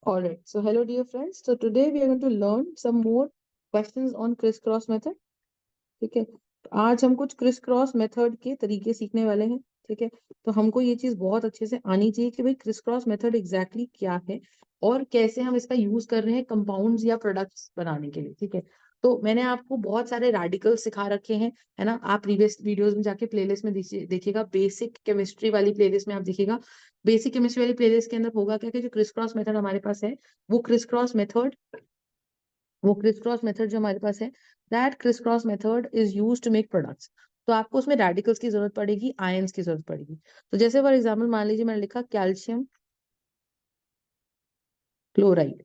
All right. So hello, dear friends. So today we are going to learn some more questions on crisscross method. ठीक है, तो आज हम कुछ Chris cross method के तरीके सीखने वाले हैं। ठीक है, तो हमको ये चीज बहुत अच्छे से आनी चाहिए कि भाई क्रिस क्रॉस मेथड एग्जैक्टली क्या है और कैसे हम इसका यूज कर रहे हैं कंपाउंड्स या प्रोडक्ट्स बनाने के लिए। ठीक है, तो मैंने आपको बहुत सारे रेडिकल्स सिखा रखे हैं, है ना। आप प्रीवियस वीडियोस में जाके प्लेलिस्ट में देखिएगा, बेसिक केमिस्ट्री वाली प्लेलिस्ट में आप देखिएगा। बेसिक केमिस्ट्री वाली प्लेलिस्ट के अंदर होगा क्या कि जो क्रिस क्रॉस मेथड हमारे पास है, वो क्रिस क्रॉस मेथड वो क्रिस क्रॉस मेथड जो हमारे पास है, that criss cross method is use to make products. तो आपको उसमें रेडिकल्स की जरूरत पड़ेगी, आयंस की जरूरत पड़ेगी। तो जैसे फॉर एग्जाम्पल मान लीजिए मैंने लिखा कैल्शियम क्लोराइड,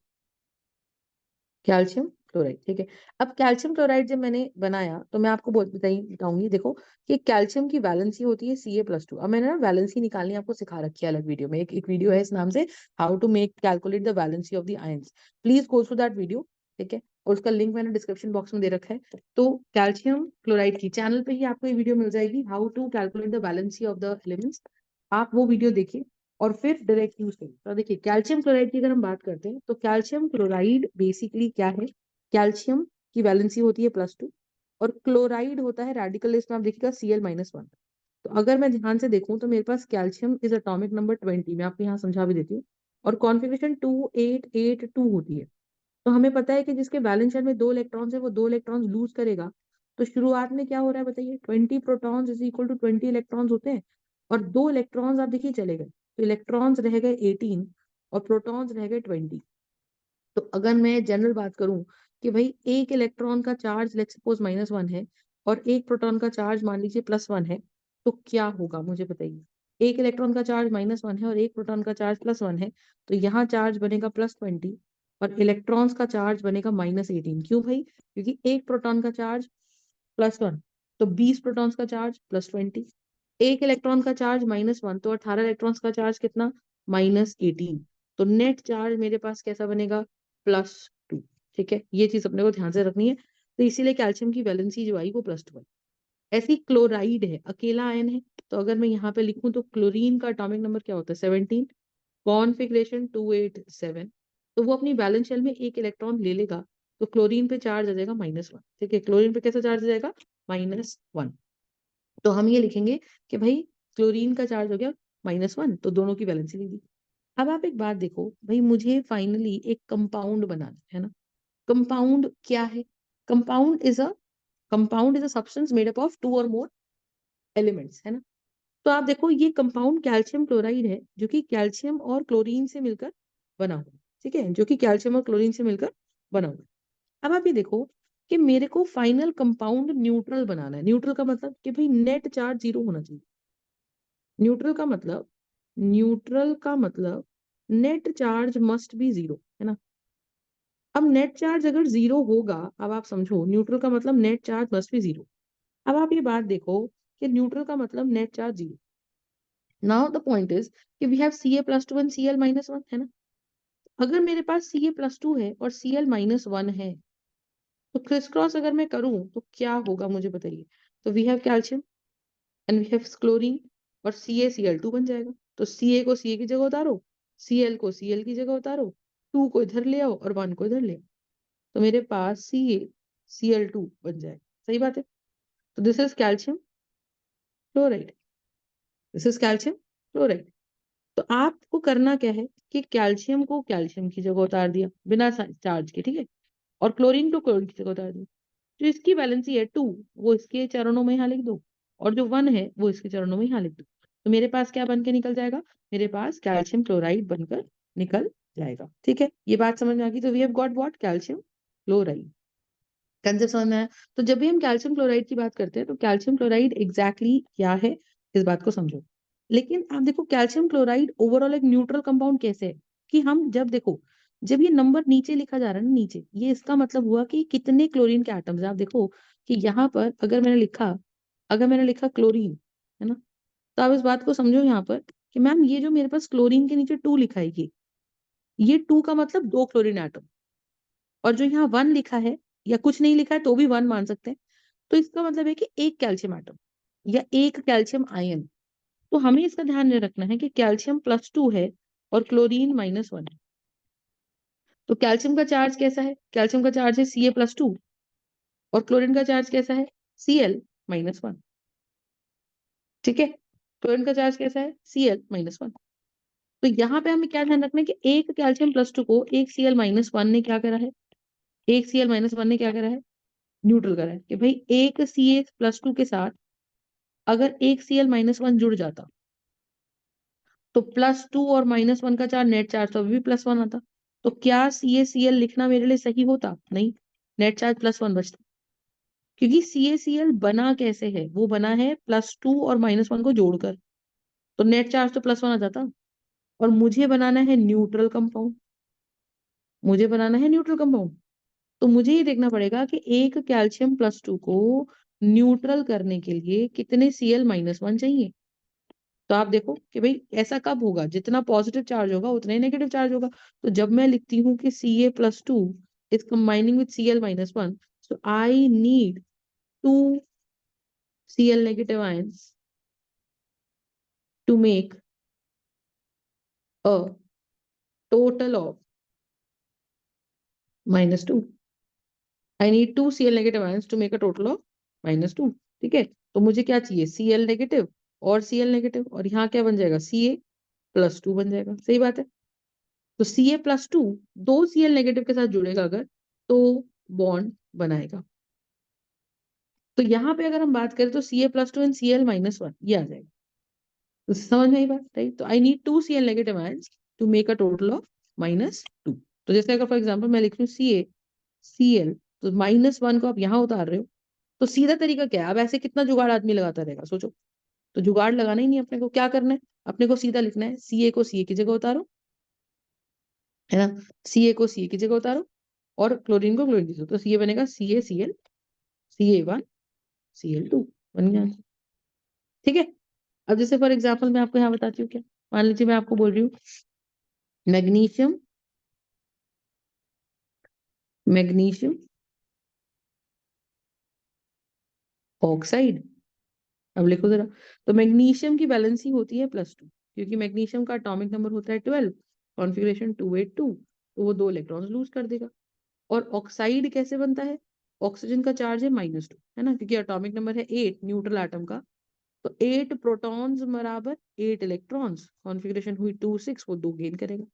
कैल्शियम क्लोराइड। ठीक है, अब कैल्शियम क्लोराइड जब मैंने बनाया तो मैं आपको बताऊंगी, देखो कि कैल्शियम की वैलेंसी होती है Ca+2। अब मैंने ना वैलेंसी निकालनी आपको सिखा रखी है अलग वीडियो में, एक वीडियो है इस नाम से, how to make calculate the valency of the ions. Please go through that video. ठीक है, और उसका लिंक मैंने डिस्क्रिप्शन बॉक्स में दे रखा है। तो कैल्शियम क्लोराइड की चैनल पे ही आपको ये वीडियो मिल जाएगी, how to calculate the valency of the elements. आप वो वीडियो देखिए और फिर डायरेक्ट यूज करिए। तो देखिए कैल्शियम क्लोराइड की अगर हम बात करते हैं तो कैल्शियम क्लोराइड बेसिकली क्या है। कैल्शियम की वैलेंसी होती है +2 और क्लोराइड होता है रेडिकल लिस्ट में आप देखिएगा Cl-1। तो अगर मैं ध्यान से देखूं तो मेरे पास कैल्शियम इज एटॉमिक नंबर 20, मैं आपको यहाँ समझा भी देती हूँ, और कॉन्फ़िगरेशन 2882 होती है। तो हमें पता है कि जिसके वैलेंस शेल में 2 इलेक्ट्रॉन्स है वो 2 इलेक्ट्रॉन्स लूज करेगा। तो शुरुआत में क्या हो रहा है बताइए, 20 protons is equal to 20 electrons होते हैं, और 2 इलेक्ट्रॉन्स आप देखिए चले गए, तो इलेक्ट्रॉन्स रह गए 18 और प्रोटॉन्स रह गए 20। तो अगर मैं जनरल बात करूं कि भाई एक इलेक्ट्रॉन का चार्ज लेट्स सपोज -1 है और एक प्रोटॉन का चार्ज मान लीजिए +1 है, तो क्या होगा मुझे बताइए। एक इलेक्ट्रॉन का चार्ज -1 है और एक प्रोटॉन का चार्ज +1 है, तो यहाँ चार्ज बनेगा +20 और इलेक्ट्रॉन्स का चार्ज बनेगा -18। क्यों भाई, क्योंकि एक प्रोटॉन का चार्ज +1, तो 20 प्रोटॉन्स का चार्ज +20। एक इलेक्ट्रॉन का चार्ज -1, तो 18 इलेक्ट्रॉन्स का चार्ज कितना, -18। तो नेट चार्ज मेरे पास कैसा बनेगा, +2। ठीक है, ये चीज अपने को ध्यान से रखनी है। तो इसीलिए कैल्शियम की वैलेंसी जो आई वो +2 है। ऐसी क्लोराइड है, अकेला आयन है, तो अगर मैं यहाँ पे लिखूं तो क्लोरीन का एटॉमिक नंबर क्या होता है, 17, कॉन्फ़िगरेशन 287। तो वो अपनी वैलेंस शेल में एक इलेक्ट्रॉन ले लेगा, तो क्लोरीन पे चार्ज आ जाएगा -1। ठीक है, क्लोरीन पे कैसा चार्ज आ जाएगा, -1। तो हम ये लिखेंगे कि भाई क्लोरीन का चार्ज हो गया -1, तो दोनों की वैलेंसी लिख दी। अब आप एक बात देखो भाई, मुझे फाइनली एक कंपाउंड बनाना है ना। कंपाउंड क्या है, compound is a substance made up of 2 और मोर एलिमेंट्स, है ना। तो आप देखो ये कंपाउंड कैल्शियम क्लोराइड है, जो कि कैल्शियम और क्लोरीन से मिलकर बना हुआ है। ठीक है, जो कि कैल्शियम और क्लोरीन से मिलकर बना हुआ है। अब आप ये देखो कि मेरे को फाइनल कंपाउंड न्यूट्रल बनाना है। न्यूट्रल का मतलब कि भाई नेट चार्ज 0 होना चाहिए। न्यूट्रल का मतलब न्यूट्रल का मतलब नेट चार्ज मस्ट बी 0, है ना। अब नेट चार्ज अगर 0 होगा, अब आप समझो न्यूट्रल का मतलब नेट चार्ज मस्ट बी 0। अब आप ये बात देखो कि न्यूट्रल का मतलब net charge 0। Now the point is कि we have Ca+2 and Cl-1, है ना। अगर मेरे पास Ca+2 है और Cl-1 है, तो क्रिस क्रॉस अगर मैं करूं तो क्या होगा मुझे बताइए। तो we have calcium and we have chlorine, और CaCl2 बन जाएगा। तो Ca को Ca की जगह उतारो, Cl को Cl की जगह उतारो, 2 को इधर ले आओ और 1 को इधर ले आओ, तो मेरे पास CaCl2 बन जाएगा। सही बात है। तो this is calcium chloride, this is calcium chloride. तो आपको करना क्या है कि कैल्शियम को कैल्शियम की जगह उतार दिया बिना चार्ज के, ठीक है, और क्लोरीन को क्लोरीन की जगह उतार दिया। जो इसकी वैलेंसी है 2, वो इसके चरणों में यहाँ लिख दो, और जो 1 है वो इसके चरणों में यहाँ लिख दो। तो मेरे पास क्या बन के निकल जाएगा, मेरे पास कैल्शियम क्लोराइड बनकर निकल जाएगा। ठीक है, ये बात समझ में आ गई। तो we have got what, calcium chloride. Concept समझ में आया। तो जब भी हम कैल्शियम क्लोराइड की बात करते हैं तो कैल्शियम क्लोराइड एग्जैक्टली क्या है, इस बात को समझो। लेकिन आप देखो कैल्शियम क्लोराइड ओवरऑल एक न्यूट्रल कंपाउंड कैसे है, कि हम जब देखो, जब ये नंबर नीचे लिखा जा रहा है ना नीचे, ये इसका मतलब हुआ कि कितने क्लोरीन के एटम्स है। आप देखो कि यहाँ पर अगर मैंने लिखा क्लोरीन, है ना, तो आप इस बात को समझो यहाँ पर कि मैम ये जो मेरे पास क्लोरीन के नीचे 2 लिखा है, ये 2 का मतलब 2 क्लोरीन एटम, और जो यहाँ 1 लिखा है या कुछ नहीं लिखा है तो भी 1 मान सकते हैं, तो इसका मतलब है कि एक कैल्शियम एटम या एक कैल्शियम आयन। तो हमें इसका ध्यान रखना है कि कैल्शियम +2 है और क्लोरीन -1 है। तो कैल्शियम का चार्ज कैसा है? कैल्शियम का चार्ज है Ca+2 और क्लोरीन का चार्ज कैसा है? Cl-1। ठीक है, क्लोरीन का चार्ज कैसा है? Cl-1। तो यहाँ पे हमें क्या ध्यान रखना है कि एक कैल्शियम+2 को एक Cl-1 ने क्या करा है? एक Cl-1 ने क्या करा है? न्यूट्रल करा है कि भाई एक Ca+2 के साथ अगर एक Cl-1 जुड़ जाता तो +2 और -1 का चार्ज नेट चार्ज तो अभी भी +1 आता। तो क्या CaCl लिखना मेरे लिए सही होता? नहीं, नेट चार्ज +1 बचता। क्योंकि CaCl बना कैसे है? वो बना है +2 और -1 को जोड़कर। तो नेट चार्ज तो +1 आ जाता। और मुझे बनाना है न्यूट्रल कंपाउंड। मुझे बनाना है न्यूट्रल कंपाउंड। तो मुझे ये देखना पड़ेगा कि एक कैल्शियम+2 को न्यूट्रल करने के लिए कितने Cl-1 चाहिए। तो आप देखो कि भाई ऐसा कब होगा? जितना पॉजिटिव चार्ज होगा उतना ही नेगेटिव चार्ज होगा। तो जब मैं लिखती हूँ कि Ca+2 is combining with Cl-1, so I need two Cl negative ions to make a total of -2. I need two Cl negative ions to make a total of -2. ठीक है, तो मुझे क्या चाहिए? Cl नेगेटिव और Cl नेगेटिव, और यहाँ क्या बन जाएगा? Ca+2 बन जाएगा। सही बात है। तो Ca+2 दो Cl नेगेटिव के साथ जुड़ेगा अगर, तो बॉन्ड बनाएगा। तो यहाँ पे अगर हम बात करें तो Ca+2 एंड Cl-1 ये आ जाएगा। तो समझ में आई बात? राइट, तो I need to Cl negative ions to make a total of -2। तो जैसे अगर फॉर एग्जाम्पल मैं लिख रही हूँ CaCl, तो -1 को आप यहाँ उतार रहे हो। तो सीधा तरीका क्या है? अब ऐसे कितना जुगाड़ आदमी लगाता रहेगा, सोचो। तो जुगाड़ लगाना ही नहीं, अपने को क्या करना है? अपने को सीधा लिखना है, Ca को Ca की जगह उतारो, है ना। Ca को Ca की जगह उतारो और क्लोरीन को क्लोरीन की जगह। तो ये बनेगा CaCl, Ca1, Cl2 बन गया। ठीक है, अब जैसे फॉर एग्जाम्पल मैं आपको यहाँ बताती हूँ क्या। मान लीजिए मैं आपको बोल रही हूँ मैग्नीशियम, मैग्नीशियम ऑक्साइड। अब लिखो जरा। तो मैग्नीशियम की वैलेंसी होती है +2, क्योंकि मैग्नीशियम का एटॉमिक नंबर होता है 12, कॉन्फिगरेशन 282, तो वो 2 इलेक्ट्रॉन लूज कर देगा। और ऑक्साइड कैसे बनता है? ऑक्सीजन का चार्ज है -2, है ना, क्योंकि एटॉमिक नंबर है 8 न्यूट्रल एटम का। तो 8 प्रोटॉन्स बराबर 8 इलेक्ट्रॉन्स, कॉन्फिगरेशन हुई 2 6, वो 2 गेन करेगा।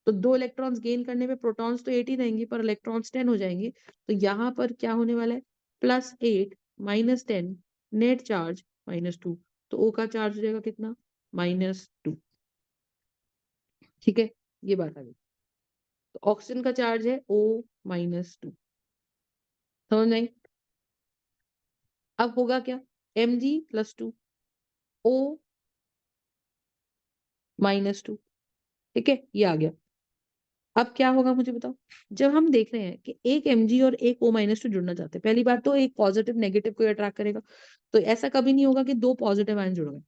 तो 2 इलेक्ट्रॉन्स गेन करने में प्रोटॉन्स तो 8 ही रहेंगे पर इलेक्ट्रॉन्स 10 हो जाएंगे। तो यहाँ पर क्या होने वाला है? +8 -10, नेट चार्ज -2। तो O का चार्ज हो जाएगा कितना? -2। ठीक है, ये बात आ गई। तो ऑक्सीजन का चार्ज है O-2। समझ नहीं? अब होगा क्या? Mg+2 O-2। ठीक है, ये आ गया। अब क्या होगा मुझे बताओ। जब हम देख रहे हैं कि एक Mg और एक O-2 जुड़ना चाहते हैं, पहली बात तो एक पॉजिटिव नेगेटिव को अट्रैक्ट करेगा। तो ऐसा कभी नहीं होगा कि दो पॉजिटिव आयन जुड़ गए,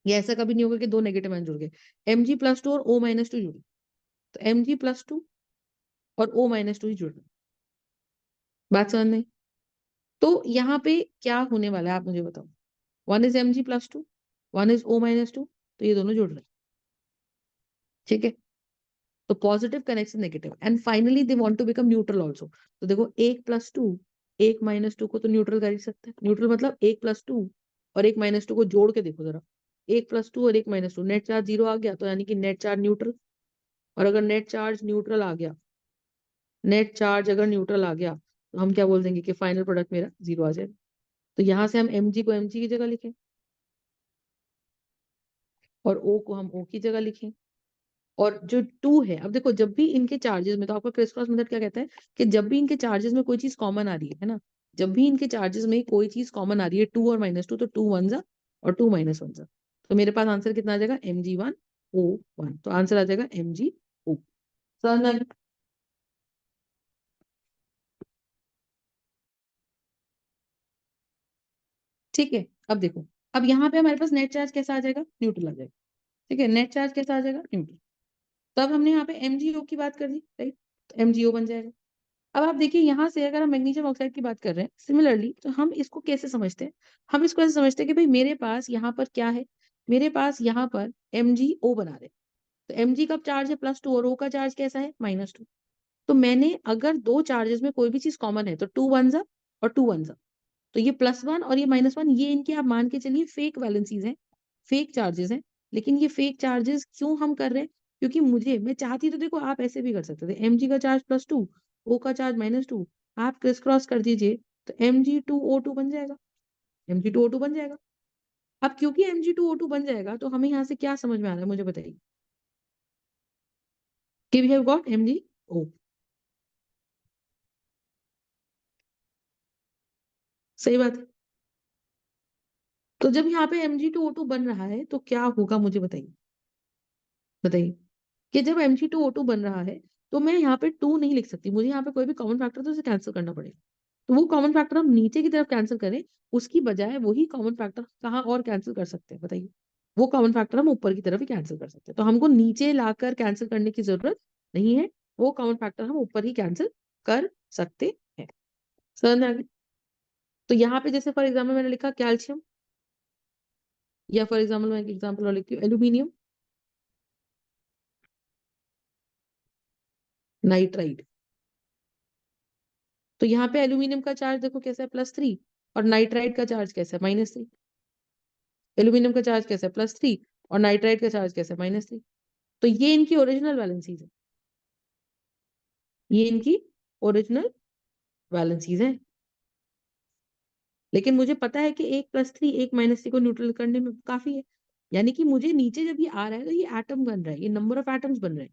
या ऐसा कभी नहीं होगा कि दो नेगेटिव आयन जुड़ गए। Mg+2 और O-2 जुड़े, तो Mg+2 और O-2 ही जुड़ रहे। बात समझ में आई? तो यहाँ पे क्या होने वाला है आप मुझे बताओ। One is Mg+2, one is O-2, तो ये दोनों जुड़ रहे हैं। ठीक है, तो positive connection negative, and finally they want to become neutral also. तो देखो, 1+2 एक -2 को तो न्यूट्रल कर ही सकते हैं। न्यूट्रल मतलब 1+2 और 1 - 2 को जोड़ के देखो जरा। 1+2 और 1 - 2, नेट चार्ज 0 आ गया, तो यानी कि नेट चार्ज न्यूट्रल। और अगर नेट चार्ज न्यूट्रल आ गया, नेट चार्ज अगर न्यूट्रल आ गया, तो हम क्या बोल देंगे कि फाइनल प्रोडक्ट मेरा 0 आ जाएगा। तो यहाँ से हम Mg को Mg की जगह लिखें और O को हम O की जगह लिखें। और जो 2 है, अब देखो जब भी इनके चार्जेस में, तो आपका क्रिस क्रॉस मेथड क्या कहता है कि जब भी इनके चार्जेस में कोई चीज कॉमन आ रही है ना, जब भी इनके चार्जेस में कोई चीज कॉमन आ रही है 2 और -2, तो 2 1 जा और 2 -1 जा। तो मेरे पास आंसर कितना आ जाएगा? Mg1O1। तो आंसर आ जाएगा MgO। समझ में आ गया? ठीक है, अब देखो, अब यहाँ पे हमारे पास नेट चार्ज कैसा आ जाएगा? न्यूट्रल आ जाएगा। ठीक है, नेट चार्ज कैसा आ जाएगा? न्यूट्रल। तो अब हमने यहाँ पे MgO की बात कर दी, राइट, तो MgO बन जाएगा। अब आप देखिए, यहाँ से अगर हम मैग्नीशियम ऑक्साइड की बात कर रहे हैं सिमिलरली, तो हम इसको कैसे समझते हैं? हम इसको ऐसे समझते हैं कि भाई मेरे पास यहाँ पर क्या है? मेरे पास यहाँ पर MgO बना रहे हैं। तो Mg का चार्ज है +2 और O का चार्ज कैसा है? -2। तो मैंने अगर दो चार्जेस में कोई भी चीज कॉमन है तो टू वन जा और टू वन जा, तो ये +1 और ये -1, ये इनके आप मान के चलिए फेक वैलेंसीज हैं, फेक चार्जेस हैं। लेकिन ये फेक चार्जेस क्यों हम कर रहे हैं? क्योंकि मैं चाहती तो देखो आप ऐसे भी कर सकते थे, mg का चार्ज +2, o का चार्ज -2, आप क्रिस क्रॉस कर दीजिए तो mg2o2 बन जाएगा, mg2o2 बन जाएगा। अब क्योंकि mg2o2 बन जाएगा तो हमें यहाँ से क्या समझ में आ रहा है मुझे बताइए, कि वी हैव गॉट MgO। सही बात है। तो जब यहाँ पे mg2o2 बन रहा है तो क्या होगा मुझे बताइए, बताइए कि जब mg2o2 बन रहा है तो मैं यहाँ पे 2 नहीं लिख सकती, मुझे यहाँ पे कोई भी कॉमन फैक्टर तो उसे कैंसिल करना पड़ेगा। तो वो कॉमन फैक्टर हम नीचे की तरफ कैंसिल करें, उसकी बजाय वही कॉमन फैक्टर कहाँ और कैंसिल कर सकते हैं बताइए? वो कॉमन फैक्टर हम ऊपर की तरफ ही कैंसिल कर सकते हैं, तो हमको नीचे लाकर कैंसिल करने की जरूरत नहीं है, वो कॉमन फैक्टर हम ऊपर ही कैंसिल कर सकते हैं। समझ में आ गया? तो यहाँ पे जैसे फॉर एग्जाम्पल मैंने लिखा कैल्शियम, या फॉर एग्जाम्पल मैं एक एग्जाम्पल और लिखती हूँ एल्यूमिनियम नाइट्राइड। तो यहाँ पे एल्यूमिनियम का चार्ज देखो कैसा है, +3, और नाइट्राइड का चार्ज कैसा है, -3। एल्यूमिनियम का चार्ज कैसा है, +3, और नाइट्राइड का चार्ज कैसा है, -3। तो ये इनकी ओरिजिनल वैलेंसीज है, ये इनकी ओरिजिनल वैलेंसीज है। लेकिन मुझे पता है कि एक +3 एक -3 को न्यूट्रल करने में काफी है, यानी कि मुझे नीचे जब ये आ रहा है तो ये एटम बन रहा है, ये नंबर ऑफ एटम्स बन रहे हैं।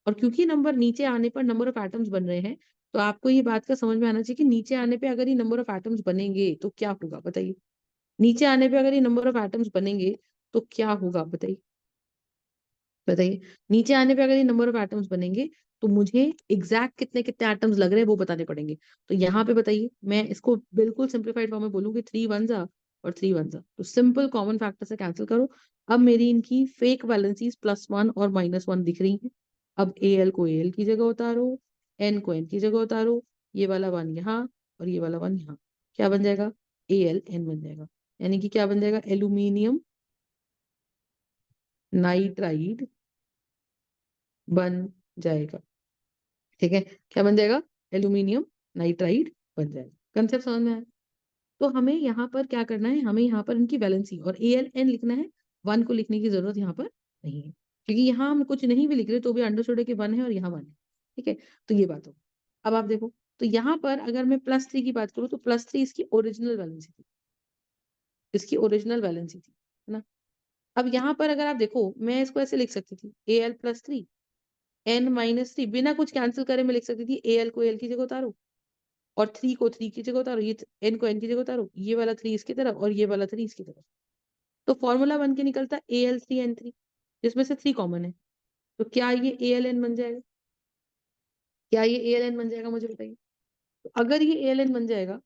और क्योंकि नंबर नीचे आने पर नंबर ऑफ एटम्स बन रहे हैं, तो आपको ये बात का समझ में आना चाहिए कि नीचे आने पे अगर ये नंबर ऑफ एटम्स बनेंगे तो क्या होगा बताइए? नीचे आने पे अगर ये नंबर ऑफ एटम्स बनेंगे तो क्या होगा बताइए? बताइए। नीचे आने पे अगर ये नंबर ऑफ एटम्स बनेंगे तो मुझे एग्जैक्ट कितने कितने एटम्स लग रहे हैं वो बताने पड़ेंगे। तो यहाँ पे बताइए, मैं इसको बिल्कुल सिंप्लीफाइड फॉर्म में बोलूंगी, 3 वन जा और 3 वन जा, तो सिंपल कॉमन फैक्टर से कैंसिल करो। अब मेरी इनकी फेक वैलेंसीज +1 और -1 दिख रही हैं। अब AL को AL की जगह उतारो, N को N की जगह उतारो, ये वाला 1 यहाँ और ये वाला 1 यहाँ, क्या बन जाएगा? AlN बन जाएगा। यानी कि क्या बन जाएगा? एल्यूमिनियम नाइट्राइड बन जाएगा। ठीक है, क्या बन जाएगा? एल्यूमिनियम नाइट्राइड बन जाएगा। कंसेप्ट समझ में आया? तो हमें यहाँ पर क्या करना है, हमें यहाँ पर इनकी वैलेंसी और AlN लिखना है, 1 को लिखने की जरूरत यहाँ पर नहीं है, क्योंकि यहाँ हम कुछ नहीं भी लिख रहे तो भी अंडरस्टूड है कि 1 है और यहाँ 1 है। ठीक है, तो ये बात हो। अब आप देखो, तो यहाँ पर अगर मैं +3 की बात करूँ तो +3 इसकी ओरिजिनल वैलेंसी थी, इसकी ओरिजिनल वैलेंसी थी, है ना? अब यहाँ पर अगर आप देखो, मैं इसको ऐसे लिख सकती थी, Al+3 N-3, बिना कुछ कैंसिल करे मैं लिख सकती थी, Al को Al की जगह उतारो और 3 को 3 की जगह उतारो, ये N को N की जगह उतारो, ये वाला 3 इसकी तरफ और ये वाला 3 इसकी तरफ। तो फॉर्मूला बन के निकलता है Al3N3, जिसमें से 3 कॉमन है। तो क्या ये Aln बन जाएगा? क्या ये Aln बन जाएगा मुझे बताइए? तो अगर ये Aln बन जाएगा,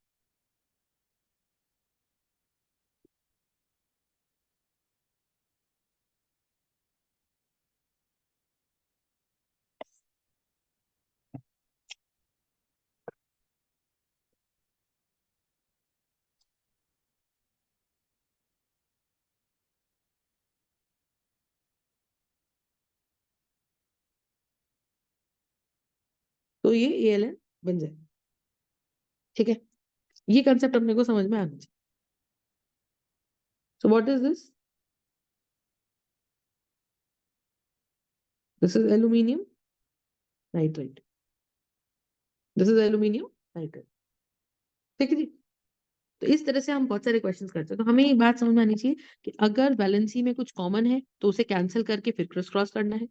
तो ये Aln बन जाएगा। ठीक है, ये कंसेप्ट अपने को समझ में आना चाहिए। So what is this? This is aluminium nitride, this is aluminium nitride. ठीक है जी। तो इस तरह से हम बहुत सारे क्वेश्चंस करते हैं, तो हमें एक बात समझ में आनी चाहिए कि अगर वैलेंसी में कुछ कॉमन है तो उसे कैंसिल करके फिर क्रॉस क्रॉस करना है,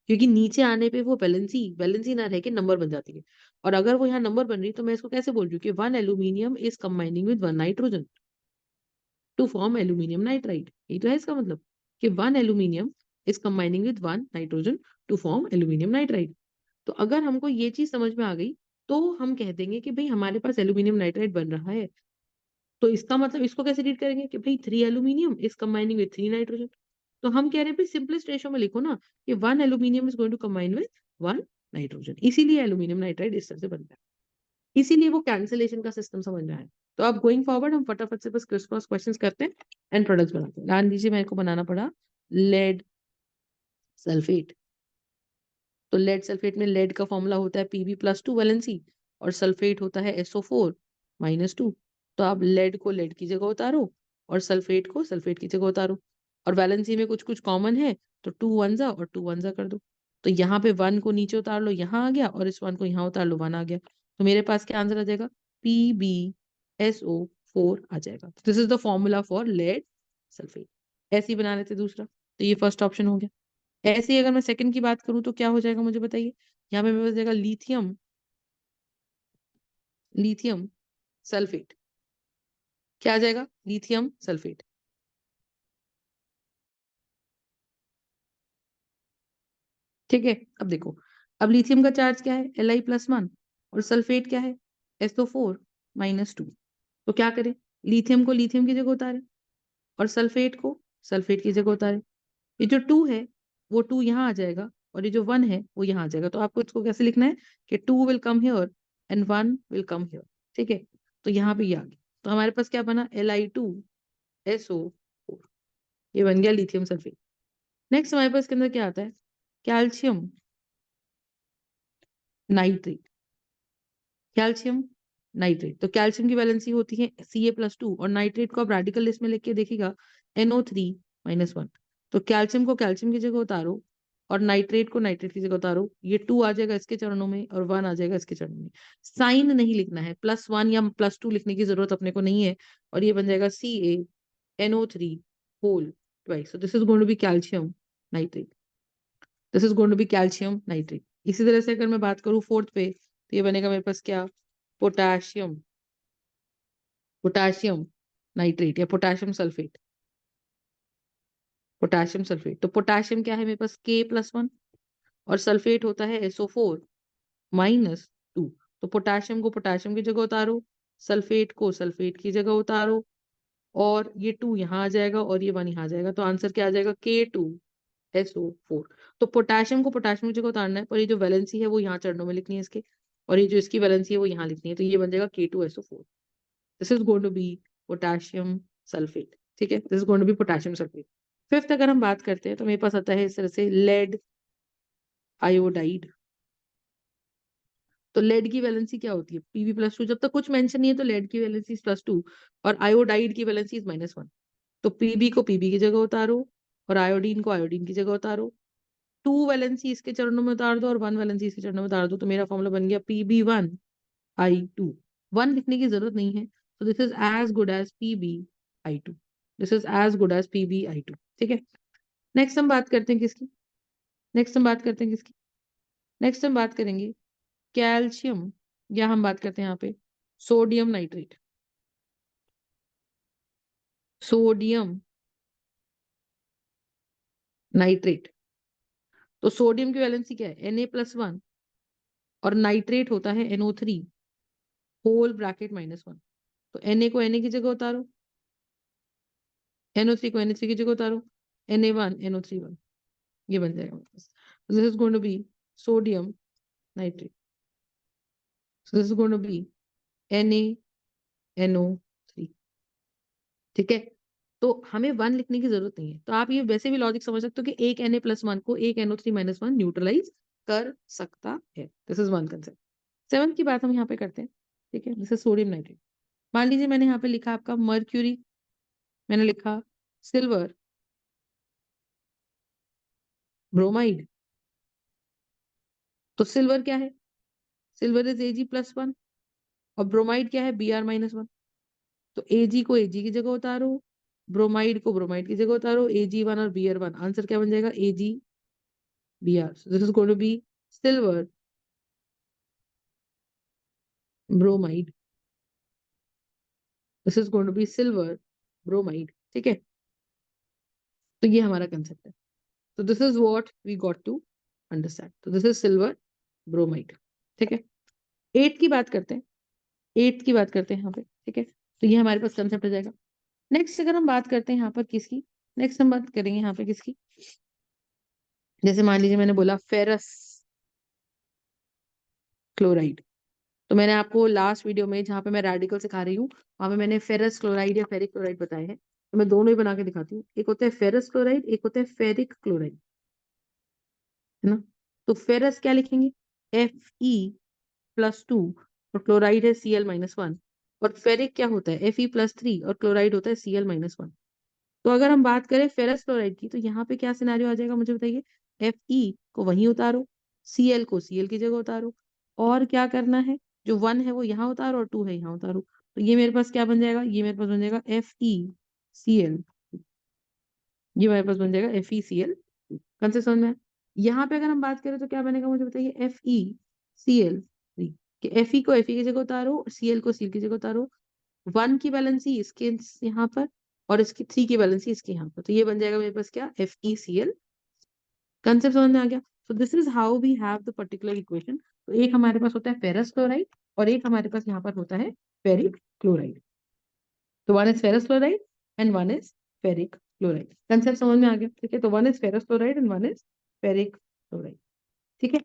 क्योंकि नीचे आने पे वो वैलेंसी वैलेंसी ना रह के नंबर बन जाती है। और अगर वो यहाँ नंबर बन रही है तो मैं इसको कैसे बोल रही हूँ कि 1 aluminium is combining with 1 nitrogen to form aluminium nitride. यही तो है इसका मतलब, कि 1 aluminium is combining with 1 nitrogen to form aluminium nitride. तो अगर हमको ये चीज समझ में आ गई तो हम कह देंगे कि भाई हमारे पास एल्यूमिनियम नाइट्राइड बन रहा है। तो इसका मतलब इसको कैसे रीड करेंगे कि भाई 3 aluminium is combining with 3 nitrogen. तो हम कह रहे हैं भाई सिंपलेस्ट रेशियो में लिखो ना, कि 1 aluminium is going to combine with 1 nitrogen, इसीलिए एल्यूमिनियम नाइट्राइड इस तरह से बनता है, इसीलिए वो कैंसिलेशन का सिस्टम समझ में आया। तो अब गोइंग फॉरवर्ड हम फटाफट से बस क्रिस क्रॉस क्वेश्चंस करते हैं एंड प्रोडक्ट्स बनाते हैं। ध्यान दीजिए, मेरे को बनाना पड़ा लेड सल्फेट। तो लेड सल्फेट में लेड का फॉर्मूला होता है Pb+2 वैलेंसी, और सल्फेट होता है SO4-2। तो आप लेड को लेड की जगह उतारो और सल्फेट को सल्फेट की जगह उतारो, और वैलेंसी में कुछ कुछ कॉमन है, तो 2 1 जा और 2 1 जा कर दो। तो यहाँ पे 1 को नीचे उतार लो, यहाँ आ गया, और इस 1 को यहाँ उतार लो, 1 आ गया। तो मेरे पास क्या आंसर आ जाएगा? PbSO4 आ जाएगा। This is the formula for lead sulphate. ऐसे ही बना लेते दूसरा। तो ये फर्स्ट ऑप्शन हो गया। ऐसे ही अगर मैं सेकंड की बात करूं तो क्या हो जाएगा मुझे बताइए। यहाँ पे मेरे पास जाएगा लिथियम, लिथियम सल्फेट। क्या आ जाएगा? Lithium sulphate. ठीक है, अब देखो, अब लिथियम का चार्ज क्या है? Li+1, और सल्फेट क्या है? SO4-2। तो क्या करें? लिथियम को लिथियम की जगह उतारे और सल्फेट को सल्फेट की जगह उतारे। ये जो 2 है वो 2 यहाँ आ जाएगा, और ये जो 1 है वो यहाँ आ जाएगा। तो आपको इसको कैसे लिखना है कि 2 will come here and 1 will come here. ठीक है, तो यहाँ पे ये आ गया। तो हमारे पास क्या बना? Li2SO4। ये बन गया लिथियम सल्फेट। नेक्स्ट हमारे पास इसके अंदर क्या आता है? Calcium nitrate. कैल्शियम नाइट्रेट, तो कैल्शियम की वैलेंसी होती है Ca+2, और नाइट्रेट को आप रेडिकल लिस्ट में लिख के देखिएगा NO3-1। तो कैल्शियम को कैल्शियम की जगह उतारो और नाइट्रेट को नाइट्रेट की जगह उतारो। ये 2 आ जाएगा इसके चरणों में और 1 आ जाएगा इसके चरणों में। साइन नहीं लिखना है, +1 या +2 लिखने की जरूरत अपने को नहीं है, और ये बन जाएगा CaNO3 so this is going to be calcium nitrate. This is going to be calcium nitrate. इसी तरह से अगर मैं बात करूं फोर्थ पे, तो ये बनेगा मेरे पास क्या? पोटाशियम, पोटाशियम नाइट्रेट या पोटाशियम सल्फेट। पोटाशियम सल्फेट, तो पोटाशियम क्या है मेरे पास? K+1, और सल्फेट होता है SO4-2। तो पोटाशियम को पोटाशियम की जगह उतारो, सल्फेट को सल्फेट की जगह उतारो, और ये 2 यहाँ आ जाएगा और ये 1 यहाँ आ जाएगा। तो आंसर क्या आ जाएगा? K2SO4। तो पोटाशियम को पोटाशियम की जगह उतारना है, पर ये जो वैलेंसी है वो यहाँ चरणों में लिखनी है इसके, और ये जो इसकी वैलेंसी है वो यहाँ लिखनी है। तो ये बन जाएगा K2SO4। This is going to be potassium sulphate. ठीक है, this is going to be potassium sulphate. Fifth अगर हम बात करते हैं तो मेरे पास आता है इस तरह से लेड आयोडाइड। तो लेड की वैलेंसी क्या होती है? Pb+2। जब तक कुछ मेंशन नहीं है तो लेड की वैलेंसी +2, और आयोडाइड की वैलेंसी इज -1। तो पीबी को पीबी की जगह उतारो और आयोडीन को आयोडीन की जगह उतारो। 2 वैलेंसी इसके चरणों में उतार दो और 1 वैलेंसी इसके चरणों में उतार दो। तो मेरा फॉर्मूला बन गया Pb1I2। 1 लिखने की जरूरत नहीं है, तो this is as good as Pbi2। This is as good as Pbi2। ठीक है, नेक्स्ट हम बात करते हैं किसकी? नेक्स्ट हम बात करते हैं किसकी? नेक्स्ट हम बात करेंगे कैल्शियम, या हम बात करते हैं यहाँ पे सोडियम नाइट्रेट। सोडियम नाइट्रेट, तो सोडियम की वैलेंसी क्या है? Na+1, और नाइट्रेट होता है NO3-1। तो Na को Na की जगह उतारो, NO3 को Na3 की जगह उतारो, Na1 NO3 1, ये बन जाएगा हमारे पास। This is going to be sodium nitrate. So this is going to be NaNO3। ठीक है, तो हमें 1 लिखने की जरूरत नहीं है। तो आप ये वैसे भी लॉजिक समझ सकते हो कि एक Na+1 को एक NO3-1 न्यूट्रलाइज कर सकता है। This is one concept. Seventh की बात हम यहाँ पे करते हैं। ठीक है, दिस इज सोडियम नाइट्रेट। मान लीजिए मैंने यहाँ पे लिखा आपका मर्क्यूरी, मैंने लिखा सिल्वर ब्रोमाइड। तो सिल्वर क्या है? सिल्वर इज Ag+1, और ब्रोमाइड क्या है? Br-1। तो Ag को Ag की जगह उतारो, ब्रोमाइड को ब्रोमाइड की जगह उतारो, Ag1 और Br1। आंसर क्या बन जाएगा? AgBr। This is going to be silver bromide. This is going to be silver bromide. ठीक है, तो ये हमारा कंसेप्ट है। तो this is what we got to understand. तो दिस इज सिल्वर ब्रोमाइड। ठीक है, एट की बात करते हैं। एट की बात करते हैं यहाँ पे। ठीक है, तो ये हमारे पास कंसेप्ट हो जाएगा। नेक्स्ट अगर हम बात करते हैं यहाँ पर किसकी? नेक्स्ट हम बात करेंगे यहाँ पे किसकी? जैसे मान लीजिए मैंने बोला फेरस क्लोराइड। तो मैंने आपको लास्ट वीडियो में जहाँ पे मैं रेडिकल सिखा रही हूँ, वहां पे मैंने फेरस क्लोराइड या फेरिक क्लोराइड बताए हैं। तो मैं दोनों ही बना के दिखाती हूँ। एक होता है फेरस क्लोराइड, एक होता है फेरिक क्लोराइड, है ना। तो फेरस क्या लिखेंगे, Fe+2, और क्लोराइड है Cl-1, और फेरिक क्या होता है Fe+3, और क्लोराइड होता है Cl-1। तो अगर हम बात करें फेरस क्लोराइड की, तो यहाँ पे क्या सिनेरियो आ जाएगा मुझे बताइए, Fe को वहीं उतारो, Cl को Cl की जगह उतारो, और क्या करना है, जो 1 है वो यहाँ उतारो और 2 है यहाँ उतारो। तो ये मेरे पास क्या बन जाएगा, ये मेरे पास बन जाएगा FeCl, ये मेरे पास बन जाएगा FeCl। कंसेप्ट समझ में आया? यहाँ पे अगर हम बात करें तो क्या बनेगा मुझे बताइए, FeCl3, कि Fe को Fe की जगह उतारो, Cl को Cl की जगह उतारो, 1 की वैलेंसी इसके यहाँ पर, और इसकी 3 की वैलेंसी इसके यहाँ पर, तो ये बन जाएगा मेरे पास क्या, FeCl। कंसेप्ट समझ में आ गया? So this is how we have the particular equation. तो एक हमारे पास होता है फेरस क्लोराइड, और एक हमारे पास यहाँ पर होता है फेरिक क्लोराइड। तो one is ferrous chloride and one is ferric chloride. Concept समझ में आ गया? ठीक है, तो one is ferrous chloride and one is ferric chloride. ठीक है,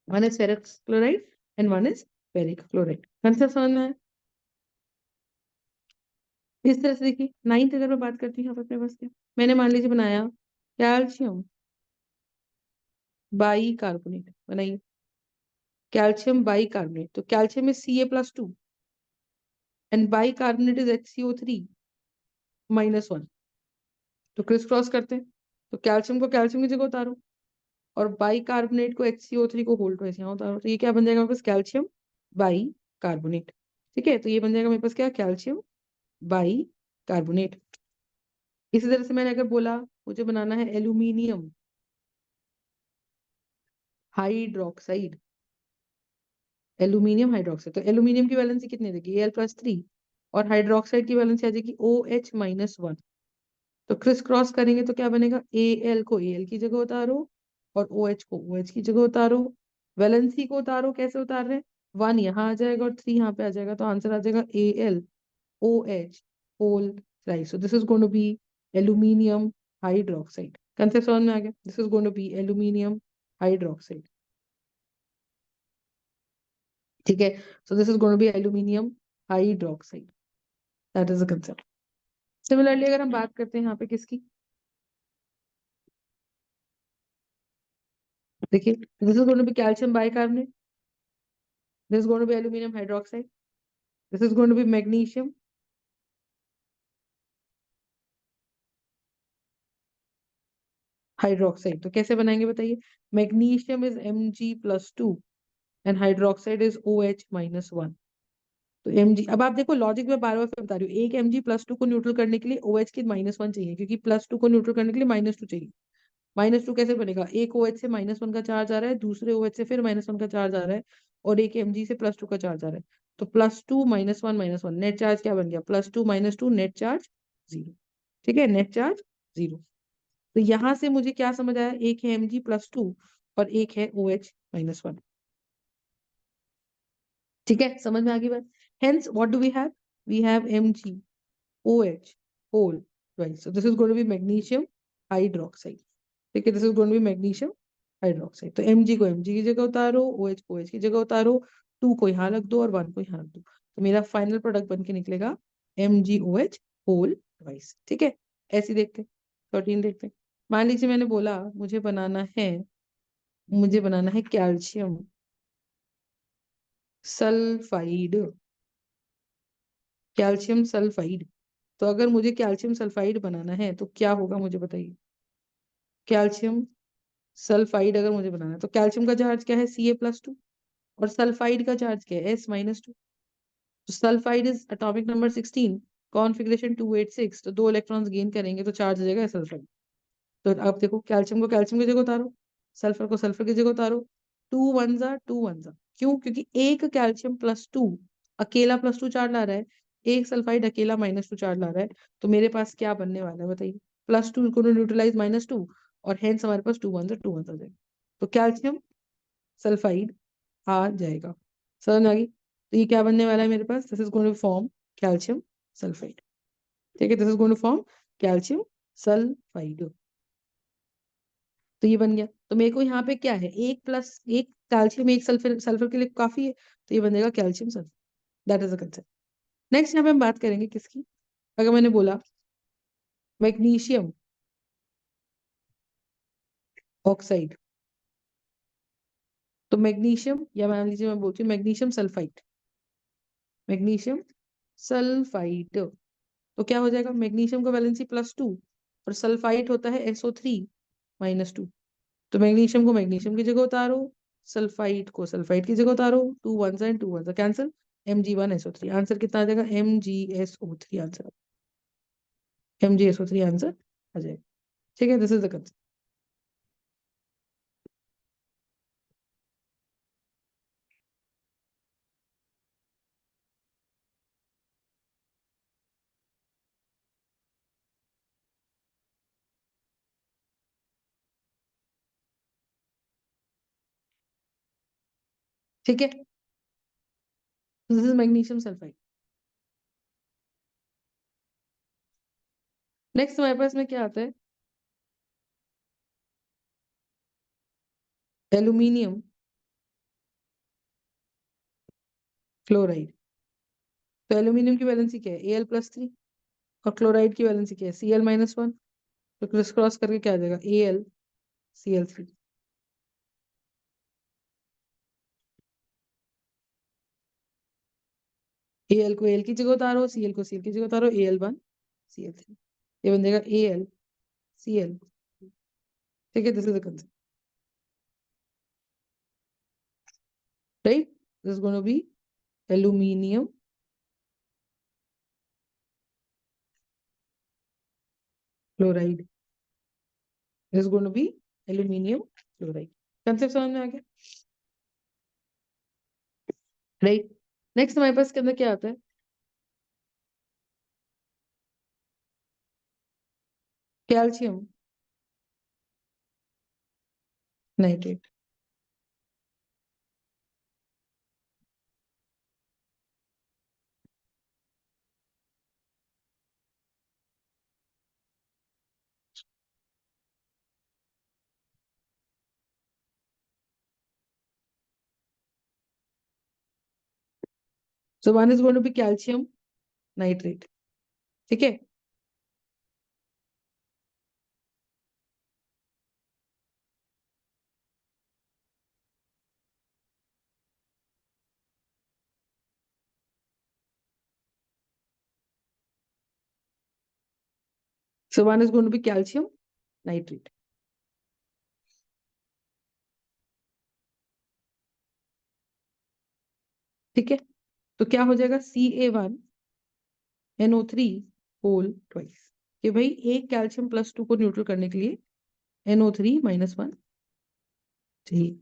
one is ferrous chloride and one is ferric chloride. Concept समझ में आया? इस तरह से देखिए, नाइन्थ अगर मैं बात करती हूँ अपने पास क्या, मैंने मान लीजिए बनाया कैल्शियम बाई कार्बोनेट, बनाइए कैल्शियम बाई कार्बोनेट। तो calcium is Ca+2 and by carbonate is HCO3-1। तो क्रिस क्रॉस करते हैं, तो कैल्शियम को कैल्शियम की जगह उतारो, और बाई कार्बोनेट को HCO3 को होल्ड ट्वाइस यहाँ उतारो, तो ये क्या बन जाएगा मेरे पास, कैल्शियम बाई कार्बोनेट। ठीक है, तो ये बन जाएगा मेरे पास क्या, कैल्शियम बाई कार्बोनेट। इसी तरह से मैंने अगर बोला मुझे बनाना है एल्यूमिनियम हाइड्रोक्साइड, एल्यूमिनियम हाइड्रोक्साइड, तो एल्यूमिनियम की वैलेंसी कितनी देगी, Al+3, और हाइड्रोक्साइड की वैलेंसी आ जाएगी OH-1। तो क्रिस क्रॉस करेंगे तो क्या बनेगा, Al को Al की जगह उतारो, और OH को OH की जगह उतारो, वैलेंसी को उतारो, कैसे उतार रहे हैं, 1 यहाँ आ जाएगा और 3 यहाँ पे आ जाएगा, तो आंसर आ जाएगा AlOH whole right. So this is going to be aluminium hydroxide. Concept समझ में आ गया? This is going to be aluminium hydroxide. ठीक है, so this is going to be aluminium hydroxide, that is the concept. Similarly अगर हम बात करते हैं यहाँ पे किसकी, देखिए this is going to be calcium bicarbonate, this is going to be aluminium hydroxide, this is going to be magnesium hydroxide. तो कैसे बनाएंगे बताइए, magnesium is Mg+2 and hydroxide is OH-1। तो Mg, अब आप देखो लॉजिक में बार बार फिर बता रही हूँ, एक Mg+2 को न्यूट्रल करने के लिए OH की -1 चाहिए, क्योंकि +2 को न्यूट्रल करने के लिए -2 चाहिए। -2 कैसे बनेगा, एक OH से -1 का चार्ज आ रहा है, दूसरे OH से फिर -1 का चार्ज आ रहा है, और एक Mg से +2 का चार्ज आ रहा है, तो +2 -1 नेट चार्ज क्या बन गया, +2 -2 नेट चार्ज 0। ठीक है, नेट चार्ज 0। तो यहां से मुझे क्या समझ आया, एक है Mg+2 और एक है OH-1। ठीक है, समझ में आ गई बात? Hence what do we have MgOH whole right, so this is going to be magnesium hydroxide. ठीक है, this is going to be magnesium hydroxide. तो Mg को Mg की जगह उतारो, OH को OH की जगह उतारो, 2 को यहाँ रख दो और 1 को यहाँ रख दो, तो मेरा फाइनल प्रोडक्ट बन के निकलेगा MgOH होल ट्वाइस। ठीक है, ऐसे देखते हैं, 13 देखते हैं। मान लीजिए मैंने बोला मुझे बनाना है कैल्शियम सल्फाइड, कैल्शियम सल्फाइड। तो अगर मुझे कैल्शियम सल्फाइड बनाना है तो क्या होगा मुझे बताइए, कैल्शियम सल्फाइड अगर मुझे बनाना है तो कैल्शियम का चार्ज क्या है, Ca+2, और सल्फाइड का चार्ज क्या है, S-2। तो sulphide is atomic number 16, configuration 286, तो 2 इलेक्ट्रॉन्स गेन करेंगे तो चार्ज हो जाएगा सल्फाइड। तो अब देखो कैल्शियम को कैल्शियम की जगह उतारो, सल्फर को सल्फर की जगह उतारो, 2 1 जा 2 1 जा, क्यों, क्योंकि एक कैल्शियम+2 अकेला +2 चार्ज ला रहा है, एक सल्फाइड अकेला -2 चार्ज ला रहा है, तो मेरे पास क्या बनने वाला है बताइए, +2 को न्यूट्रलाइज -2, और हेंस हमारे पास 2 1 जा 2 1 आ जाएगा, तो कैल्शियम सल्फाइड आ जाएगा। समझ में आ गई? तो ये क्या बनने वाला है मेरे पास, this is going to form calcium sulphide. ठीक है, this is going to form calcium sulphide. तो ये बन गया, तो मेरे को यहाँ पे क्या है, एक प्लस एक कैल्शियम एक सल्फर, सल्फर के लिए काफी है, तो ये बनेगा calcium sulphur. That is a concept. Next यहाँ पे हम बात करेंगे किसकी, अगर मैंने बोला मैग्नीशियम ऑक्साइड, तो मैग्नीशियम, या मान लीजिए मैं बोलती हूँ मैग्नीशियम सल्फाइड, मैग्नीशियम सल्फाइड। तो क्या हो जाएगा, मैग्नीशियम का वैलेंसी +2 और सल्फाइड होता है SO3-2। तो मैग्नीशियम को मैग्नीशियम की जगह उतारो, सल्फाइड को सल्फाइड की जगह उतारो, 2 1 एंड 2 1 कैंसिल, Mg1SO3 आंसर कितना आ जाएगा, MgSO3 आंसर, MgSO3 आंसर आ जाएगा। ठीक है, दिस इज द कंसेप्ट। ठीक है, this is magnesium sulphide. Next हमारे पास में क्या आता है, एल्यूमिनियम क्लोराइड। तो एल्यूमिनियम की वैलेंसी क्या है, Al+3, और क्लोराइड की वैलेंसी क्या है, Cl-1। तो क्रिस क्रॉस करके क्या आ जाएगा, AlCl3। Al को Al की जगह उतारो, Cl को Cl की जगह उतारो, Al1Cl3, ये बन जाएगा AlCl। ठीक है, this is the concept, right. This is going to be aluminium chloride, this is going to be aluminium chloride. Concept समझ में आ गया, राइट। नेक्स्ट हमारे पास के अंदर क्या आता है, calcium nitrate. So one is going to be calcium nitrate. ठीक है, so one is going to be calcium nitrate. ठीक है, तो क्या हो जाएगा, Ca1NO3 होल ट्वाइस, कि भाई एक कैल्शियम +2 को न्यूट्रल करने के लिए NO3-1 चाहिए।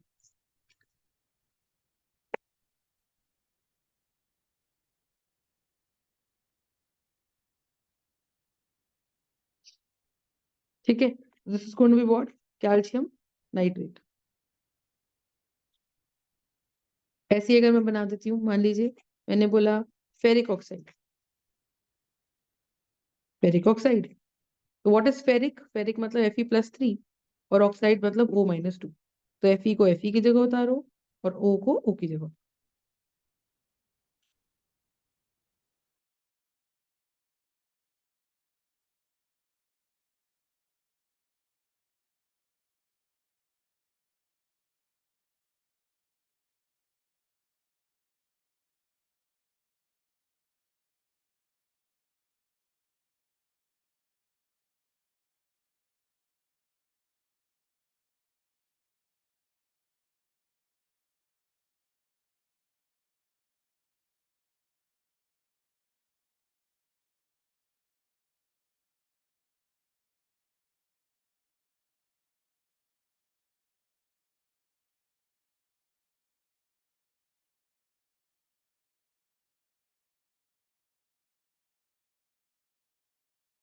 ठीक है, this is going to be what, calcium nitrate. ऐसे ही अगर मैं बना देती हूँ, मान लीजिए मैंने बोला फेरिक ऑक्साइड, फेरिक ऑक्साइड। तो व्हाट इज फेरिक, फेरिक मतलब Fe+3 और ऑक्साइड मतलब O-2। तो Fe को Fe की जगह उतारो और O को O की जगह।